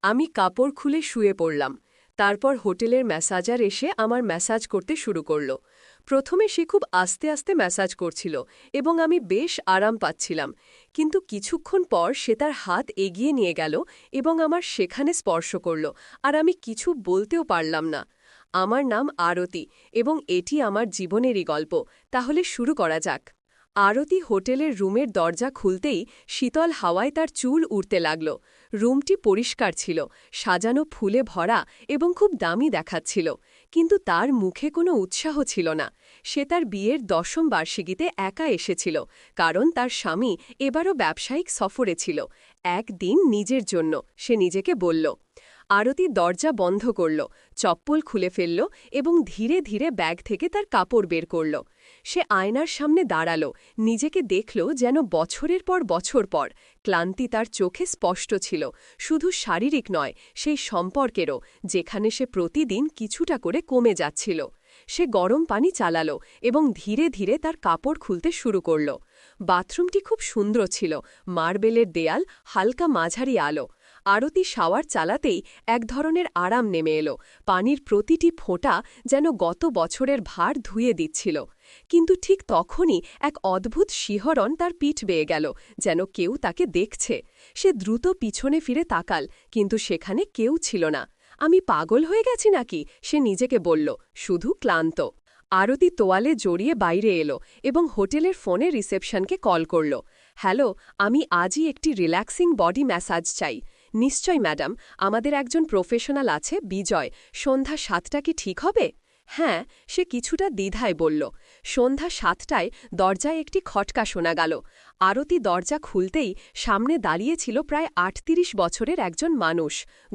আমি কাপড় খুলে শুয়ে পড়লাম। তারপর হোটেলের ম্যাসাজার এসে আমার ম্যাসাজ করতে শুরু করল। প্রথমে সে খুব আস্তে আস্তে ম্যাসাজ করছিল এবং আমি বেশ আরাম পাচ্ছিলাম, কিন্তু কিছুক্ষণ পর সে তার হাত এগিয়ে নিয়ে গেল এবং আমার সেখানে স্পর্শ করল, আর আমি কিছু বলতেও পারলাম না। আমার নাম আরতি এবং এটি আমার জীবনেরই গল্প। তাহলে শুরু করা যাক। আরতি হোটেলের রুমের দরজা খুলতেই শীতল হাওয়ায় তার চুল উড়তে লাগল। রুমটি পরিষ্কার ছিল, সাজানো ফুলে ভরা এবং খুব দামি দেখাচ্ছিল, কিন্তু তার মুখে কোনো উৎসাহ ছিল না। সে তার বিয়ের ১০ম বার্ষিকীতে একা এসেছিল, কারণ তার স্বামী এবারও ব্যবসায়িক সফরে ছিল। একদিন নিজের জন্য, সে নিজেকে বলল। আরতি দরজা বন্ধ করল, চপ্পল খুলে ফেলল এবং ধীরে ধীরে ব্যাগ থেকে তার কাপড় বের করল। সে আয়নার সামনে দাঁড়াল, নিজেকে দেখল যেন বছরের পর বছর পর। ক্লান্তি তার চোখে স্পষ্ট ছিল, শুধু শারীরিক নয়, সেই সম্পর্কেরও, যেখানে সে প্রতিদিন কিছুটা করে কমে যাচ্ছিল। সে গরম পানি চালাল এবং ধীরে ধীরে তার কাপড় খুলতে শুরু করল। বাথরুমটি খুব সুন্দর ছিল, মার্বেলের দেয়াল, হালকা মাঝারি আলো। আরতি শাওয়ার চালাতেই এক ধরনের আরাম নেমে এলো। পানির প্রতিটি ফোঁটা যেন গত বছরের ভার ধুয়ে দিচ্ছিল। কিন্তু ঠিক তখনই এক অদ্ভুত শিহরণ তার পিঠ বেয়ে গেল, যেন কেউ তাকে দেখছে। সে দ্রুত পিছনে ফিরে তাকাল, কিন্তু সেখানে কেউ ছিল না। আমি পাগল হয়ে গেছি নাকি, সে নিজেকে বলল, শুধু ক্লান্ত। আরতি তোয়ালে জড়িয়ে বাইরে এলো এবং হোটেলের ফোনে রিসেপশনকে কল করল। হ্যালো, আমি আজই একটি রিল্যাক্সিং বডি ম্যাসাজ চাই। নিশ্চয় ম্যাডাম, আমাদের একজন প্রফেশনাল আছে, বিজয়। সন্ধ্যা ৭টা কি ঠিক হবে? হ্যাঁ, সে কিছুটা দ্বিধায় বলল। সন্ধ্যা ৭টায় দরজায় একটি খটকা শোনা গেল। আরতি দরজা খুলতেই সামনে দাঁড়িয়েছিল প্রায় ৩৮ বছরের একজন মানুষ।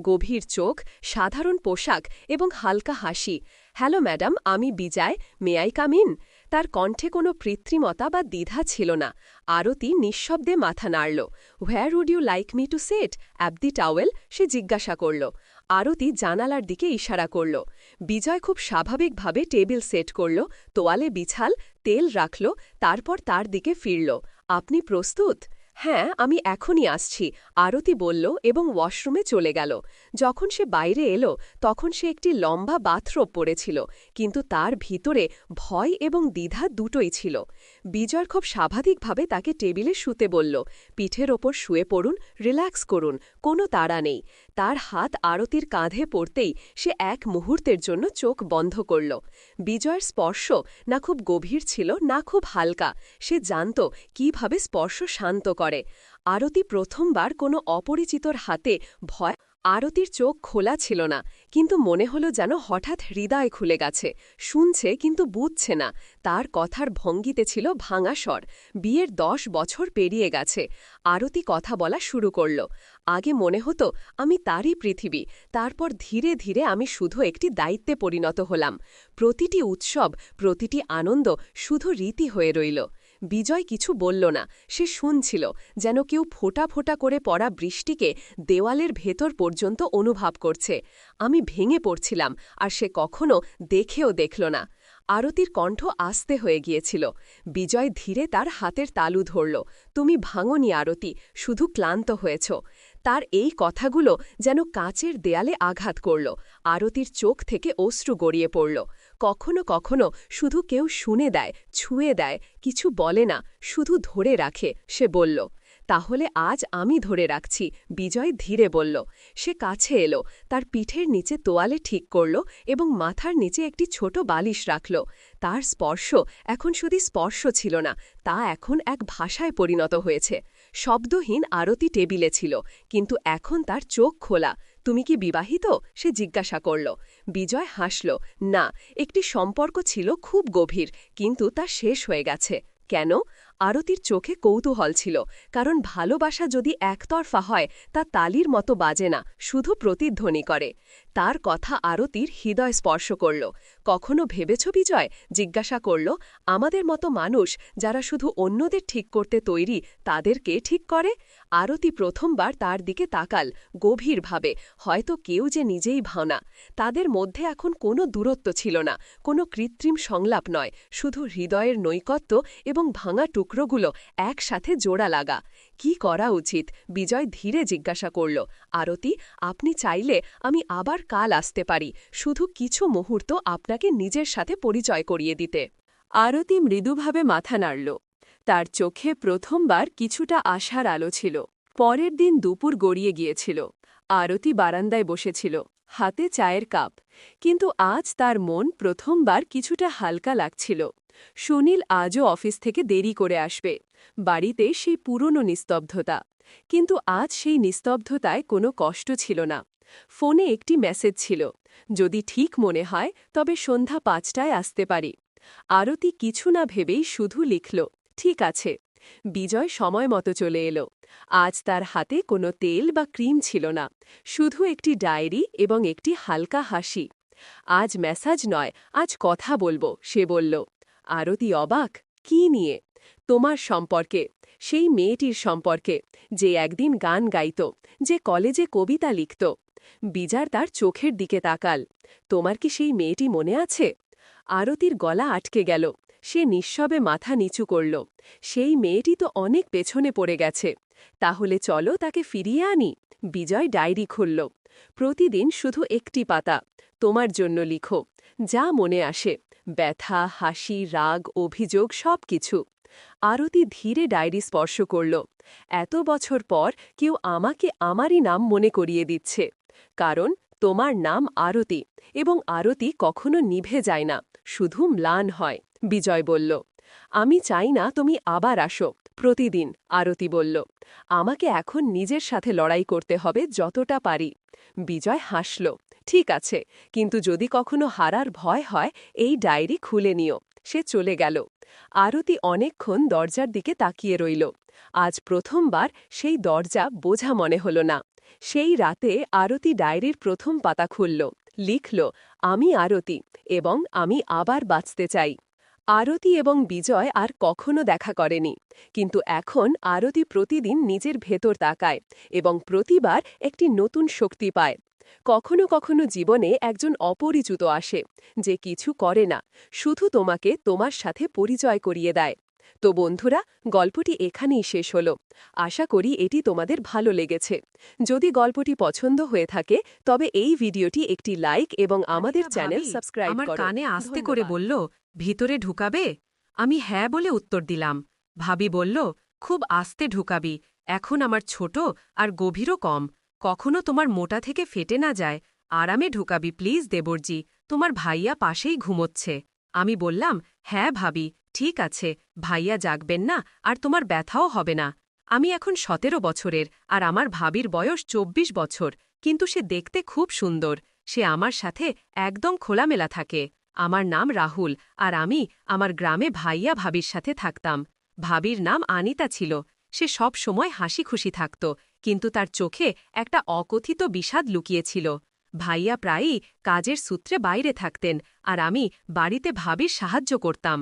গভীর চোখ, সাধারণ পোশাক এবং হালকা হাসি। হ্যালো ম্যাডাম, আমি বিজয়, মে আই কাম ইন? তার কণ্ঠে কোনো কৃত্রিমতা বা দ্বিধা ছিল না। আরতি নিঃশব্দে মাথা নাড়ল। Where would you like me to set up the towel? সে জিজ্ঞাসা করল। আরতি জানালার দিকে ইশারা করল। বিজয় খুব স্বাভাবিকভাবে টেবিল সেট করল, তোয়ালে বিছাল, তেল রাখল, তারপর তার দিকে ফিরল। আপনি প্রস্তুত? হ্যাঁ, আমি এখনই আসছি, আরতি বলল এবং ওয়াশরুমে চলে গেল। যখন সে বাইরে এলো তখন সে একটি লম্বা বাথরোব পরেছিল, কিন্তু তার ভিতরে ভয় এবং দ্বিধা দুটোই ছিল। বিজয় খুব স্বাভাবিকভাবে তাকে টেবিলে শুতে বলল। পিঠের ওপর শুয়ে পড়ুন, রিল্যাক্স করুন, কোনো তাড়া নেই। তার হাত আরতির কাঁধে পড়তেই সে এক মুহূর্তের জন্য চোখ বন্ধ করল। বিজয়ের স্পর্শ না খুব গভীর ছিল, না খুব হালকা। সে জানত কিভাবে স্পর্শ শান্ত করে। আরতি প্রথমবার কোনো অপরিচিতর হাতে ভয়। আরতির চোখ খোলা ছিল না, কিন্তু মনে হলো যেন হঠাৎ হৃদয় খুলে গেছে। শুনছে কিন্তু বুঝছে না। তার কথার ভঙ্গিতে ছিল ভাঙা স্বর। বিয়ের ১০ বছর পেরিয়ে গেছে। আরতি কথা বলা শুরু করল। আগে মনে হতো আমি তারই পৃথিবী, তারপর ধীরে ধীরে আমি শুধু একটি দায়িত্বে পরিণত হলাম। প্রতিটি উৎসব, প্রতিটি আনন্দ শুধু রীতি হয়ে রইল। বিজয় কিছু বলল না, সে শুনছিল, যেন কেউ ফোঁটা ফোঁটা করে পড়া বৃষ্টিকে দেওয়ালের ভেতর পর্যন্ত অনুভব করছে। আমি ভেঙে পড়ছিলাম, আর সে কখনো দেখেও দেখল না। আরতির কণ্ঠ আস্তে হয়ে গিয়েছিল। বিজয় ধীরে তার হাতের তালু ধরল। তুমি ভাঙনি আরতি, শুধু ক্লান্ত হয়েছ। তার এই কথাগুলো যেন কাচের দেয়ালে আঘাত করল। আরতির চোখ থেকে অশ্রু গড়িয়ে পড়ল। কখনো কখনো শুধু কেউ শুনে দেয়, ছুঁয়ে দেয়, কিছু বলে না, শুধু ধরে রাখে, সে বলল। তাহলে আজ আমি ধরে রাখছি, বিজয় ধীরে বলল। সে কাছে এলো, তার পিঠের নিচে তোয়ালে ঠিক করল এবং মাথার নিচে একটি ছোট বালিশ রাখল। তার স্পর্শ এখন শুধু স্পর্শ ছিল না, তা এখন এক ভাষায় পরিণত হয়েছে। শব্দহীন আরতি টেবিলে ছিল, কিন্তু এখন তার চোখ খোলা। তুমি কি বিবাহিত? সে জিজ্ঞাসা করল। বিজয় হাসল। না, একটি সম্পর্ক ছিল খুব গভীর, কিন্তু তা শেষ হয়ে গেছে। কেন? আরতির চোখে কৌতূহল ছিল, কারণ ভালোবাসা যদি একতরফা হয় তা তালির মতো বাজে না, শুধু প্রতিধ্বনি করে। তার কথা আরতির হৃদয় স্পর্শ করল। কখনো ভেবেছ বিজয়? জিজ্ঞাসা করল। আমাদের মতো মানুষ যারা শুধু অন্যদের ঠিক করতে তৈরি, তাদেরকে ঠিক করে? আরতি প্রথমবার তার দিকে তাকাল, গভীরভাবে, হয়তো কেউ যে নিজেই ভাওনা। তাদের মধ্যে এখন কোনো দূরত্ব ছিল না, কোনো কৃত্রিম সংলাপ নয়, শুধু হৃদয়ের নৈকট্য এবং ভাঙা টুকরো টুকরোগুলো একসাথে জোড়া লাগা। কি করা উচিত? বিজয় ধীরে জিজ্ঞাসা করল। আরতি, আপনি চাইলে আমি আবার কাল আসতে পারি, শুধু কিছু মুহূর্ত আপনাকে নিজের সাথে পরিচয় করিয়ে দিতে। আরতি মৃদুভাবে মাথা নাড়ল। তার চোখে প্রথমবার কিছুটা আশার আলো ছিল। পরের দিন দুপুর গড়িয়ে গিয়েছিল। আরতি বারান্দায় বসেছিল, হাতে চায়ের কাপ। কিন্তু আজ তার মন প্রথমবার কিছুটা হালকা লাগছিল। সুনীল আজও অফিস থেকে দেরি করে আসবে। বাড়িতে সেই পুরনো নিস্তব্ধতা। কিন্তু আজ সেই নিস্তব্ধতায় কোনো কষ্ট ছিল না। ফোনে একটি মেসেজ ছিল, যদি ঠিক মনে হয় তবে সন্ধ্যা ৫টায় আসতে পারি। আরতি কিছু না ভেবেই শুধু লিখল, ঠিক আছে। বিজয় সময় মতো চলে এলো। আজ তার হাতে কোনো তেল বা ক্রিম ছিল না, শুধু একটি ডায়েরি এবং একটি হালকা হাসি। আজ মেসাজ নয়, আজ কথা বলবো, সে বলল। আরতি অবাক, কি নিয়ে? তোমার সম্পর্কে, সেই মেয়েটির সম্পর্কে, যে একদিন গান গাইত, যে কলেজে কবিতা লিখত। বিজার তার চোখের দিকে তাকাল। তোমার কি সেই মেয়েটি মনে আছে? আরতির গলা আটকে গেল। সে নিঃশবে মাথা নিচু করল। সেই মেয়েটি তো অনেক পেছনে পড়ে গেছে। তাহলে চলো তাকে ফিরিয়ে আনি। বিজয় ডায়েরি খুলল। প্রতিদিন শুধু একটি পাতা। তোমার জন্য লিখো, যা মনে আসে, ব্যথা, হাসি, রাগ, অভিযোগ, সবকিছু। আরতি ধীরে ডায়েরি স্পর্শ করল। এত বছর পর কেউ আমাকে আমারই নাম মনে করিয়ে দিচ্ছে। কারণ তোমার নাম আরতি, এবং আরতি কখনো নিভে যায় না, শুধু ম্লান হয়। বিজয় বলল, আমি চাই না তুমি আবার আসো প্রতিদিন। আরতি বলল, আমাকে এখন নিজের সাথে লড়াই করতে হবে যতটা পারি। বিজয় হাসল, ঠিক আছে, কিন্তু যদি কখনো হারার ভয় হয় এই ডায়েরি খুলে নিও। সে চলে গেল। আরতি অনেকক্ষণ দরজার দিকে তাকিয়ে রইল। আজ প্রথমবার সেই দরজা বোঝা মনে হল না। সেই রাতে আরতি ডায়েরির প্রথম পাতা খুলল, লিখল, আমি আরতি, এবং আমি আবার বাঁচতে চাই। আরতি এবং বিজয় আর কখনো দেখা করেনি, কিন্তু এখন আরতি প্রতিদিন নিজের ভেতর তাকায় এবং প্রতিবার একটি নতুন শক্তি পায়। কখনো কখনো জীবনে একজন অপরিচিত আসে, যে কিছু করে না, শুধু তোমাকে তোমার সাথে পরিচয় করিয়ে দেয়। তো বন্ধুরা, গল্পটি এখানেই শেষ হল। আশা করি এটি তোমাদের ভালো লেগেছে। যদি গল্পটি পছন্দ হয়ে থাকে তবে এই ভিডিওটি একটি লাইক এবং আমাদের চ্যানেল সাবস্ক্রাইব করো। আমার কানে আস্তে করে বলল, ভিতরে ঢুকাবে? আমি হ্যাঁ বলে উত্তর দিলাম। ভাবি বলল, খুব আস্তে ঢুকাবি, এখন আমার ছোট আর গভীরও কম, কখনো তোমার মোটা থেকে ফেটে না যায়। আরামে ঢুকাবি প্লিজ দেবরজি, তোমার ভাইয়া পাশেই ঘুমোচ্ছে। আমি বললাম, হ্যাঁ ভাবি, ঠিক আছে, ভাইয়া জাগবেন না আর তোমার ব্যথাও হবে না। আমি এখন ১৭ বছরের আর আমার ভাবির বয়স ২৪ বছর, কিন্তু সে দেখতে খুব সুন্দর। সে আমার সাথে একদম খোলামেলা থাকে। আমার নাম রাহুল, আর আমি আমার গ্রামে ভাইয়া ভাবির সাথে থাকতাম। ভাবির নাম আনিতা ছিল। সে সব সময় হাসি খুশি থাকত, কিন্তু তার চোখে একটা অকথিত বিষাদ লুকিয়েছিল। ভাইয়া প্রায়ই কাজের সূত্রে বাইরে থাকতেন, আর আমি বাড়িতে ভাবির সাহায্য করতাম।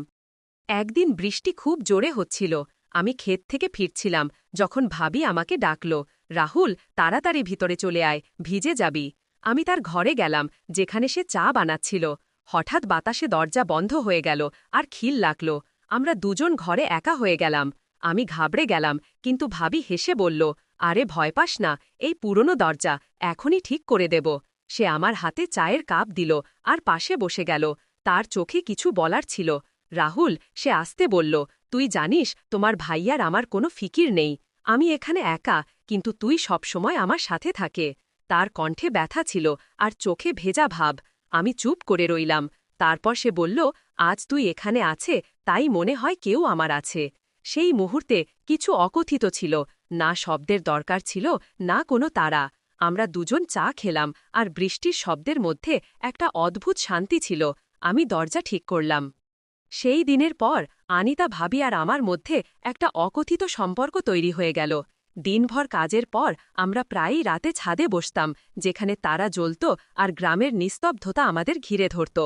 একদিন বৃষ্টি খুব জোরে হচ্ছিল। আমি ক্ষেত থেকে ফিরছিলাম যখন ভাবি আমাকে ডাকল, রাহুল, তাড়াতাড়ি ভিতরে চলে আয়, ভিজে যাবি। আমি তার ঘরে গেলাম, যেখানে সে চা বানাচ্ছিল। হঠাৎ বাতাসে দরজা বন্ধ হয়ে গেল আর খিল লাগল। আমরা দুজন ঘরে একা হয়ে গেলাম। আমি ঘাবড়ে গেলাম, কিন্তু ভাবি হেসে বলল, আরে ভয় পাস না, এই পুরনো দরজা, এখনই ঠিক করে দেব। সে আমার হাতে চায়ের কাপ দিল আর পাশে বসে গেল। তার চোখে কিছু বলার ছিল। রাহুল, সে আস্তে বলল, তুই জানিস তোমার ভাইয়ার আমার কোনো ফিকির নেই। আমি এখানে একা, কিন্তু তুই সবসময় আমার সাথে থাকে। তার কণ্ঠে ব্যথা ছিল আর চোখে ভেজা ভাব। আমি চুপ করে রইলাম। তারপর সে বলল, আজ তুই এখানে আছে, তাই মনে হয় কেউ আমার আছে। সেই মুহূর্তে কিছু অকথিত ছিল, না শব্দের দরকার ছিল, না কোনো তারা। আমরা দুজন চা খেলাম, আর বৃষ্টির শব্দের মধ্যে একটা অদ্ভুত শান্তি ছিল। আমি দরজা ঠিক করলাম। সেই দিনের পর আনিতা ভাবি আর আমার মধ্যে একটা অকথিত সম্পর্ক তৈরি হয়ে গেল। দিনভর কাজের পর আমরা প্রায়ই রাতে ছাদে বসতাম, যেখানে তারা জ্বলত আর গ্রামের নিস্তব্ধতা আমাদের ঘিরে ধরত।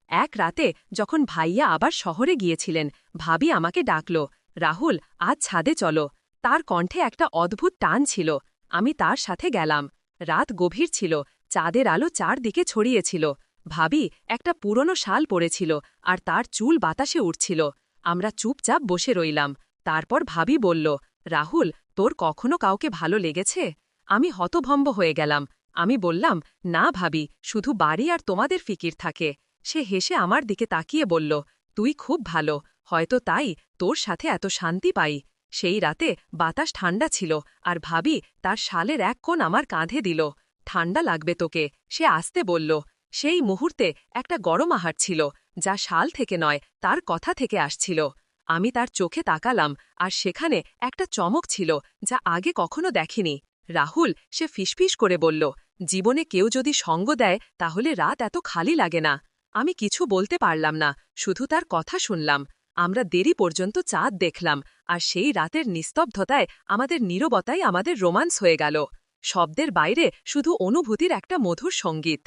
এক রাতে যখন ভাইয়া আবার শহরে গিয়েছিলেন, ভাবি আমাকে ডাকল, রাহুল, আজ ছাদে চলো। তার কণ্ঠে একটা অদ্ভুত টান ছিল। আমি তার সাথে গেলাম। রাত গভীর ছিল, চাঁদের আলো চারদিকে ছড়িয়েছিল। ভাবি একটা পুরনো শাল পরেছিল, আর তার চুল বাতাসে উঠছিল। আমরা চুপচাপ বসে রইলাম। তারপর ভাবি বলল, রাহুল, তোর কখনো কাউকে ভালো লেগেছে? আমি হতভম্ব হয়ে গেলাম। আমি বললাম, না ভাবি, শুধু বাড়ি আর তোমাদের ফিকির থাকে। সে হেসে আমার দিকে তাকিয়ে বলল, তুই খুব ভালো, হয়তো তাই তোর সাথে এত শান্তি পাই। সেই রাতে বাতাস ঠান্ডা ছিল, আর ভাবি তার শালের এক কোণ আমার কাঁধে দিল। ঠান্ডা লাগবে তোকে, সে আসতে বলল। সেই মুহূর্তে একটা গরম আহার ছিল, যা শাল থেকে নয়, তার কথা থেকে আসছিল। আমি তার চোখে তাকালাম, আর সেখানে একটা চমক ছিল যা আগে কখনো দেখিনি। রাহুল, সে ফিসফিস করে বলল, জীবনে কেউ যদি সঙ্গ দেয় তাহলে রাত এত খালি লাগে না। আমি কিছু বলতে পারলাম না, শুধু তার কথা শুনলাম। আমরা দেরি পর্যন্ত চাঁদ দেখলাম, আর সেই রাতের নিস্তব্ধতায় আমাদের নীরবতাই আমাদের রোমান্স হয়ে গেল। শব্দের বাইরে শুধু অনুভূতির একটা মধুর সঙ্গীত।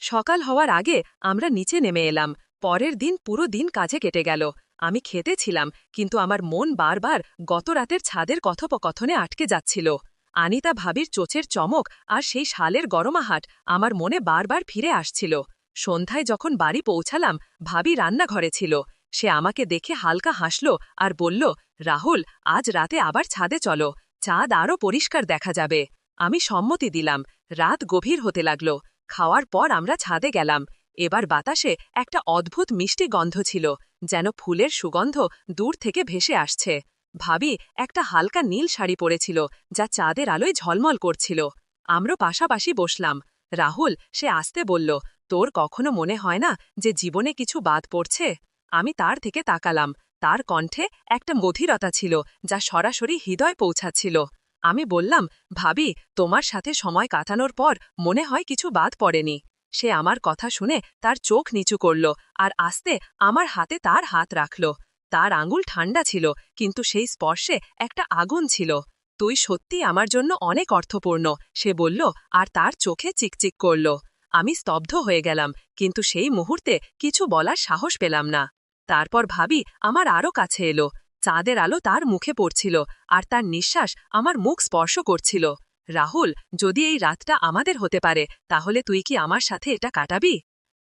সকাল হওয়ার আগে আমরা নিচে নেমে এলাম। পরের দিন পুরো দিন কাজে কেটে গেল। আমি খেতে ছিলাম, কিন্তু আমার মন বারবার গত রাতের ছাদের কথোপকথনে আটকে যাচ্ছিল। আনিতা ভাবির চোচের চমক আর সেই শালের গরমাহাট আমার মনে বারবার ফিরে আসছিল। সন্ধ্যায় যখন বাড়ি পৌঁছালাম, ভাবি রান্নাঘরে ছিল। সে আমাকে দেখে হালকা হাসল আর বলল, রাহুল, আজ রাতে আবার ছাদে চলো, চাঁদ আরও পরিষ্কার দেখা যাবে। আমি সম্মতি দিলাম। রাত গভীর হতে লাগল। খাওয়ার পর আমরা ছাদে গেলাম। এবার বাতাসে একটা অদ্ভুত মিষ্টি গন্ধ ছিল, যেন ফুলের সুগন্ধ দূর থেকে ভেসে আসছে। ভাবি একটা হালকা নীল শাড়ি পরেছিল, যা চাঁদের আলোয় ঝলমল করছিল। আমরা পাশাপাশি বসলাম। রাহুল, সে আসতে বলল, তোর কখনো মনে হয় না যে জীবনে কিছু বাদ পড়ছে? আমি তার থেকে তাকালাম। তার কণ্ঠে একটা গভীরতা ছিল, যা সরাসরি হৃদয় পৌঁছাচ্ছিল। আমি বললাম, ভাবি, তোমার সাথে সময় কাটানোর পর মনে হয় কিছু বাদ পড়েনি। সে আমার কথা শুনে তার চোখ নিচু করল, আর আস্তে আমার হাতে তার হাত রাখল। তার আঙুল ঠান্ডা ছিল, কিন্তু সেই স্পর্শে একটা আগুন ছিল। তুই সত্যি আমার জন্য অনেক অর্থপূর্ণ, সে বলল, আর তার চোখে চিকচিক করল। আমি স্তব্ধ হয়ে গেলাম, কিন্তু সেই মুহূর্তে কিছু বলার সাহস পেলাম না। তারপর ভাবি আমার আরও কাছে এলো। চাঁদের আলো তার মুখে পড়ছিল, আর তার নিঃশ্বাস আমার মুখ স্পর্শ করছিল। রাহুল, যদি এই রাতটা আমাদের হতে পারে, তাহলে তুই কি আমার সাথে এটা কাটাবি?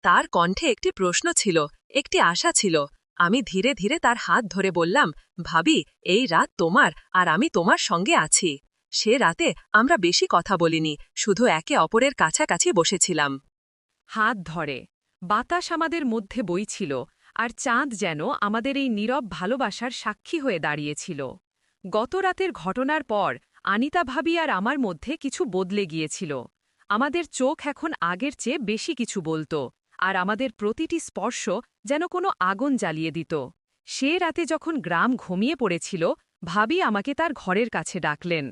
তার কণ্ঠে একটি প্রশ্ন ছিল, একটি আশা ছিল। আমি ধীরে ধীরে তার হাত ধরে বললাম, ভাবি, এই রাত তোমার, আর আমি তোমার সঙ্গে আছি। সে রাতে আমরা বেশি কথা বলিনি, শুধু একে অপরের কাছাকাছি বসেছিলাম। হাত ধরে বাতাস আমাদের মধ্যে বইছিল, আর চাঁদ যেন আমাদের এই নীরব ভালোবাসার সাক্ষী হয়ে দাঁড়িয়েছিল। গত রাতের ঘটনার পর আনিতা ভাবি আর আমার মধ্যে কিছু বদলে গিয়েছিল। আমাদের চোখ এখন আগের চেয়ে বেশি কিছু বলত, আর আমাদের প্রতিটি স্পর্শ যেন কোনো আগুন জ্বালিয়ে দিত। সে রাতে যখন গ্রাম ঘুমিয়ে পড়েছিল, ভাবি আমাকে তার ঘরের কাছে ডাকলেন।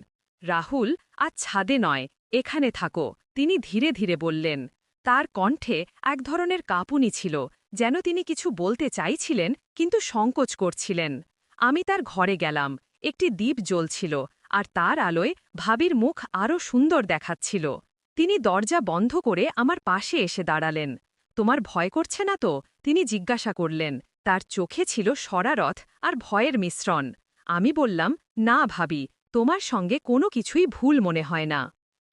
রাহুল, আজ ছাদে নয়, এখানে থাকো, তিনি ধীরে ধীরে বললেন। তার কণ্ঠে এক ধরনের কাঁপুনি ছিল, যেন তিনি কিছু বলতে চাইছিলেন কিন্তু সংকোচ করছিলেন। আমি তার ঘরে গেলাম। একটি দ্বীপ জ্বলছিল, আর তার আলোয় ভাবির মুখ আরও সুন্দর দেখাচ্ছিল। তিনি দরজা বন্ধ করে আমার পাশে এসে দাঁড়ালেন। তোমার ভয় করছে না তো? তিনি জিজ্ঞাসা করলেন। তার চোখে ছিল শরারত আর ভয়ের মিশ্রণ। আমি বললাম, না ভাবি, তোমার সঙ্গে কোনো কিছুই ভুল মনে হয় না।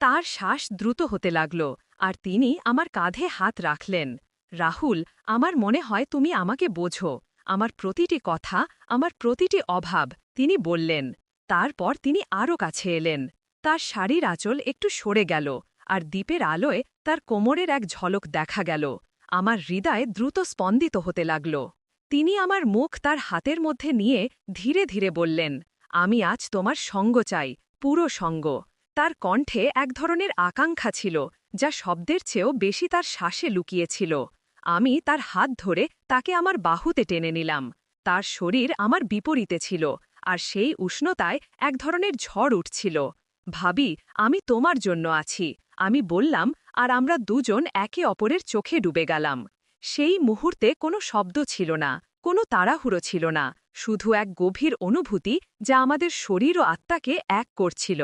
তার শ্বাস দ্রুত হতে লাগল, আর তিনি আমার কাঁধে হাত রাখলেন। রাহুল, আমার মনে হয় তুমি আমাকে বোঝো, আমার প্রতিটি কথা, আমার প্রতিটি অভাব, তিনি বললেন। তারপর তিনি আরও কাছে এলেন। তার শাড়ির আঁচল একটু সরে গেল, আর দ্বীপের আলোয় তার কোমরের এক ঝলক দেখা গেল। আমার হৃদয় দ্রুত স্পন্দিত হতে লাগল। তিনি আমার মুখ তার হাতের মধ্যে নিয়ে ধীরে ধীরে বললেন, আমি আজ তোমার সঙ্গ চাই, পুরো সঙ্গ। তার কণ্ঠে এক ধরনের আকাঙ্ক্ষা ছিল, যা শব্দের চেয়েও বেশি তার শ্বাসে লুকিয়েছিল। আমি তার হাত ধরে তাকে আমার বাহুতে টেনে নিলাম। তার শরীর আমার বিপরীতে ছিল, আর সেই উষ্ণতায় এক ধরনের ঝড় উঠছিল। ভাবি, আমি তোমার জন্য আছি, আমি বললাম, আর আমরা দুজন একে অপরের চোখে ডুবে গেলাম। সেই মুহূর্তে কোনো শব্দ ছিল না, কোনো তাড়াহুড়ো ছিল না, শুধু এক গভীর অনুভূতি যা আমাদের শরীর ও আত্মাকে এক করছিল।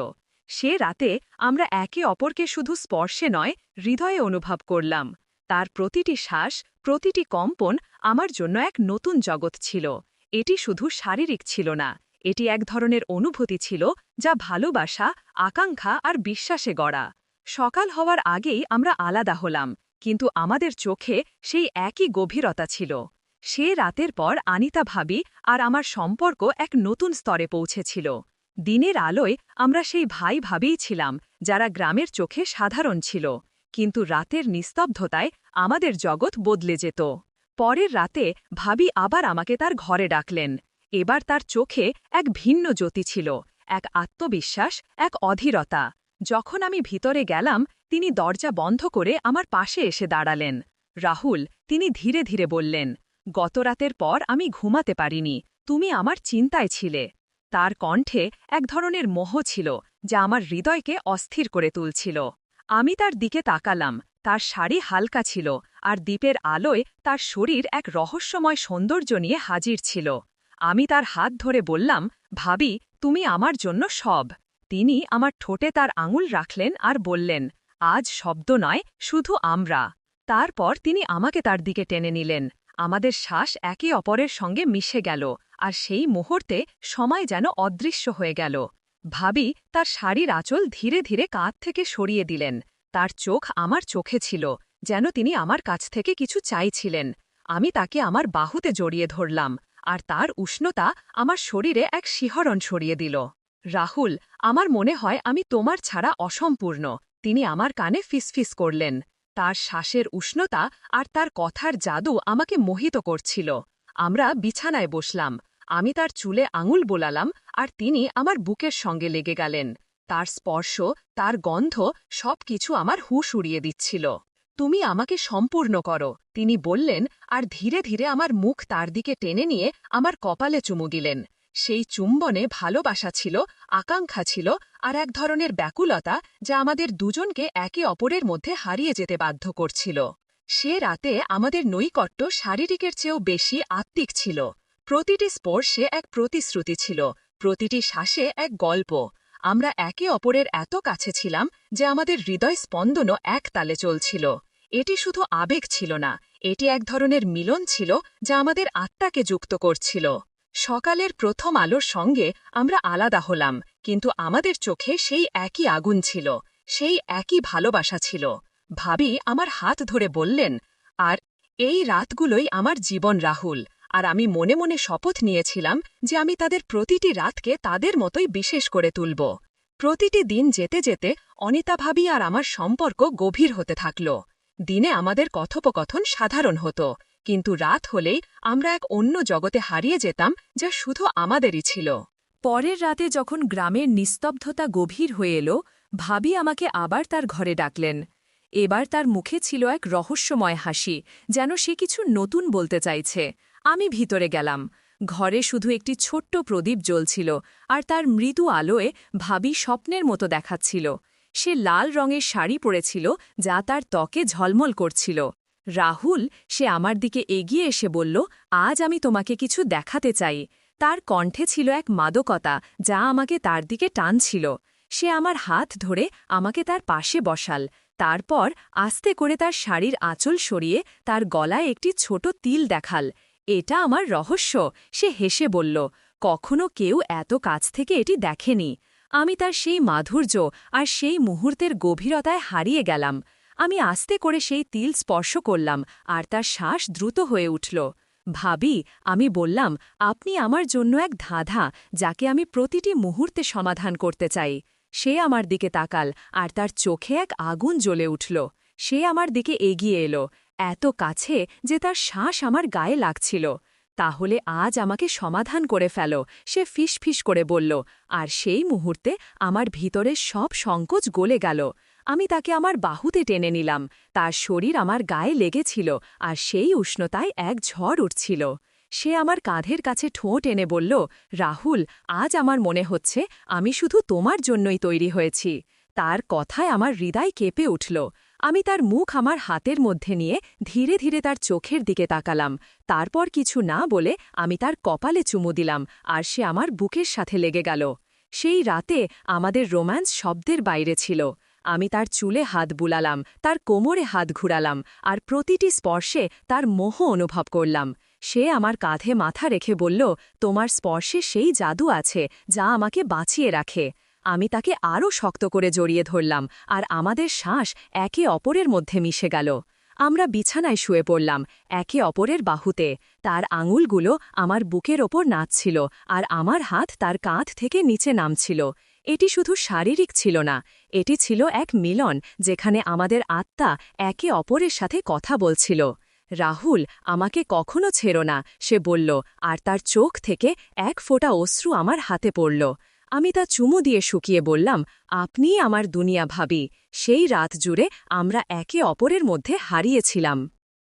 সে রাতে আমরা একে অপরকে শুধু স্পর্শে নয়, হৃদয়ে অনুভব করলাম। তার প্রতিটি শ্বাস, প্রতিটি কম্পন আমার জন্য এক নতুন জগৎ ছিল। এটি শুধু শারীরিক ছিল না, এটি এক ধরনের অনুভূতি ছিল যা ভালোবাসা, আকাঙ্ক্ষা আর বিশ্বাসে গড়া। সকাল হওয়ার আগেই আমরা আলাদা হলাম, কিন্তু আমাদের চোখে সেই একই গভীরতা ছিল। সে রাতের পর আনিতা ভাবি আর আমার সম্পর্ক এক নতুন স্তরে পৌঁছেছিল। দিনের আলোয় আমরা সেই ভাই ভাবিই ছিলাম যারা গ্রামের চোখে সাধারণ ছিল, কিন্তু রাতের নিস্তব্ধতায় আমাদের জগৎ বদলে যেত। পরের রাতে ভাবি আবার আমাকে তার ঘরে ডাকলেন। এবার তার চোখে এক ভিন্ন জ্যোতি ছিল, এক আত্মবিশ্বাস, এক অধীরতা। যখন আমি ভিতরে গেলাম, তিনি দরজা বন্ধ করে আমার পাশে এসে দাঁড়ালেন। রাহুল, তিনি ধীরে ধীরে বললেন, গতরাতের পর আমি ঘুমাতে পারিনি, তুমি আমার চিন্তায় ছিলে। তার কণ্ঠে এক ধরনের মোহ ছিল যা আমার হৃদয়কে অস্থির করে তুলছিল। আমি তার দিকে তাকালাম, তার শাড়ি হালকা ছিল, আর দ্বীপের আলোয় তার শরীর এক রহস্যময় সৌন্দর্য নিয়ে হাজির ছিল। আমি তার হাত ধরে বললাম, ভাবি, তুমি আমার জন্য সব। তিনি আমার ঠোঁটে তার আঙুল রাখলেন আর বললেন, আজ শব্দ নয়, শুধু আমরা। তারপর তিনি আমাকে তার দিকে টেনে নিলেন। আমাদের শ্বাস একে অপরের সঙ্গে মিশে গেল, আর সেই মুহূর্তে সময় যেন অদৃশ্য হয়ে গেল। ভাবি তার শাড়ির আঁচল ধীরে ধীরে কাঁধ থেকে সরিয়ে দিলেন। তার চোখ আমার চোখে ছিল, যেন তিনি আমার কাছ থেকে কিছু চাইছিলেন। আমি তাকে আমার বাহুতে জড়িয়ে ধরলাম, আর তার উষ্ণতা আমার শরীরে এক শিহরণ ছড়িয়ে দিল। রাহুল, আমার মনে হয় আমি তোমার ছাড়া অসম্পূর্ণ, তিনি আমার কানে ফিসফিস করলেন। তার শ্বাসের উষ্ণতা আর তার কথার জাদু আমাকে মোহিত করছিল। আমরা বিছানায় বসলাম। আমি তার চুলে আঙুল বোলালাম, আর তিনি আমার বুকের সঙ্গে লেগে গেলেন। তার স্পর্শ, তার গন্ধ, সবকিছু আমার হুঁশ উড়িয়ে দিচ্ছিল। তুমি আমাকে সম্পূর্ণ করো, তিনি বললেন, আর ধীরে ধীরে আমার মুখ তার দিকে টেনে নিয়ে আমার কপালে চুমু দিলেন। সেই চুম্বনে ভালোবাসা ছিল, আকাঙ্ক্ষা ছিল, আর এক ধরনের ব্যাকুলতা যা আমাদের দুজনকে একে অপরের মধ্যে হারিয়ে যেতে বাধ্য করছিল। সে রাতে আমাদের নৈকট্য শারীরিকের চেয়েও বেশি আত্মিক ছিল। প্রতিটি স্পর্শে এক প্রতিশ্রুতি ছিল, প্রতিটি শ্বাসে এক গল্প। আমরা একে অপরের এত কাছে ছিলাম যে আমাদের হৃদয় স্পন্দনও এক তালে চলছিল। এটি শুধু আবেগ ছিল না, এটি এক ধরনের মিলন ছিল যা আমাদের আত্মাকে যুক্ত করছিল। সকালের প্রথম আলোর সঙ্গে আমরা আলাদা হলাম, কিন্তু আমাদের চোখে সেই একই আগুন ছিল, সেই একই ভালোবাসা ছিল। ভাবি আমার হাত ধরে বললেন, আর এই রাতগুলোই আমার জীবন রাহুল। আর আমি মনে মনে শপথ নিয়েছিলাম যে আমি তাদের প্রতিটি রাতকে তাদের মতোই বিশেষ করে তুলব। প্রতিটি দিন যেতে যেতে অনিতা ভাবি আর আমার সম্পর্ক গভীর হতে থাকল। দিনে আমাদের কথোপকথন সাধারণ হতো, কিন্তু রাত হলেই আমরা এক অন্য জগতে হারিয়ে যেতাম যা শুধু আমাদেরই ছিল। পরের রাতে যখন গ্রামের নিস্তব্ধতা গভীর হয়ে এলো, ভাবি আমাকে আবার তার ঘরে ডাকলেন। এবার তার মুখে ছিল এক রহস্যময় হাসি, যেন সে কিছু নতুন বলতে চাইছে। আমি ভিতরে গেলাম। ঘরে শুধু একটি ছোট্ট প্রদীপ জ্বলছিল, আর তার মৃদু আলোয় ভাবি স্বপ্নের মতো দেখাচ্ছিল। সে লাল রঙের শাড়ি পরেছিল, যা তার ত্বকে ঝলমল করছিল। রাহুল, সে আমার দিকে এগিয়ে এসে বলল, আজ আমি তোমাকে কিছু দেখাতে চাই। তার কণ্ঠে ছিল এক মাদকতা যা আমাকে তার দিকে টানছিল। সে আমার হাত ধরে আমাকে তার পাশে বসাল, তারপর আস্তে করে তার শাড়ির আঁচল সরিয়ে তার গলায় একটি ছোট তিল দেখাল। এটা আমার রহস্য, সে হেসে বলল, কখনো কেউ এত কাছ থেকে এটি দেখেনি। আমি তার সেই মাধুর্য আর সেই মুহূর্তের গভীরতায় হারিয়ে গেলাম। আমি আস্তে করে সেই তিল স্পর্শ করলাম, আর তার শ্বাস দ্রুত হয়ে উঠল। ভাবি, আমি বললাম, আপনি আমার জন্য এক ধাঁধা যাকে আমি প্রতিটি মুহূর্তে সমাধান করতে চাই। সে আমার দিকে তাকাল, আর তার চোখে এক আগুন জ্বলে উঠল। সে আমার দিকে এগিয়ে এলো, এত কাছে যে তার শ্বাস আমার গায়ে লাগছিল। তাহলে আজ আমাকে সমাধান করে ফেলো, সে ফিসফিস করে বলল, আর সেই মুহূর্তে আমার ভিতরের সব সংকোচ গলে গেল। আমি তাকে আমার বাহুতে টেনে নিলাম, তার শরীর আমার গায়ে লেগেছিল, আর সেই উষ্ণতায় এক ঝড় উঠছিল। সে আমার কাঁধের কাছে ঠোঁট এনে বলল, রাহুল, আজ আমার মনে হচ্ছে আমি শুধু তোমার জন্যই তৈরি হয়েছি। তার কথায় আমার হৃদয় কেঁপে উঠল। আমি তার মুখ আমার হাতের মধ্যে নিয়ে ধীরে ধীরে তার চোখের দিকে তাকালাম। তারপর কিছু না বলে আমি তার কপালে চুমু দিলাম, আর সে আমার বুকের সাথে লেগে গেল। সেই রাতে আমাদের রোম্যান্স শব্দের বাইরে ছিল। আমি তার চুলে হাত বুলালাম, তার কোমরে হাত ঘুরালাম, আর প্রতিটি স্পর্শে তার মোহ অনুভব করলাম। সে আমার কাঁধে মাথা রেখে বলল, তোমার স্পর্শে সেই জাদু আছে যা আমাকে বাঁচিয়ে রাখে। আমি তাকে আরও শক্ত করে জড়িয়ে ধরলাম, আর আমাদের শ্বাস একে অপরের মধ্যে মিশে গেল। আমরা বিছানায় শুয়ে পড়লাম একে অপরের বাহুতে। তার আঙুলগুলো আমার বুকের ওপর নাচছিল আর আমার হাত তার কাঁধ থেকে নিচে নামছিল। এটি শুধু শারীরিক ছিল না, এটি ছিল এক মিলন যেখানে আমাদের আত্মা একে অপরের সাথে কথা বলছিল। রাহুল, আমাকে কখনো ছেড়ো না, সে বলল, আর তার চোখ থেকে এক ফোঁটা অশ্রু আমার হাতে পড়ল। আমি তা চুমু দিয়ে শুকিয়ে বললাম, আপনিই আমার দুনিয়া ভাবি। সেই রাত জুড়ে আমরা একে অপরের মধ্যে হারিয়েছিলাম।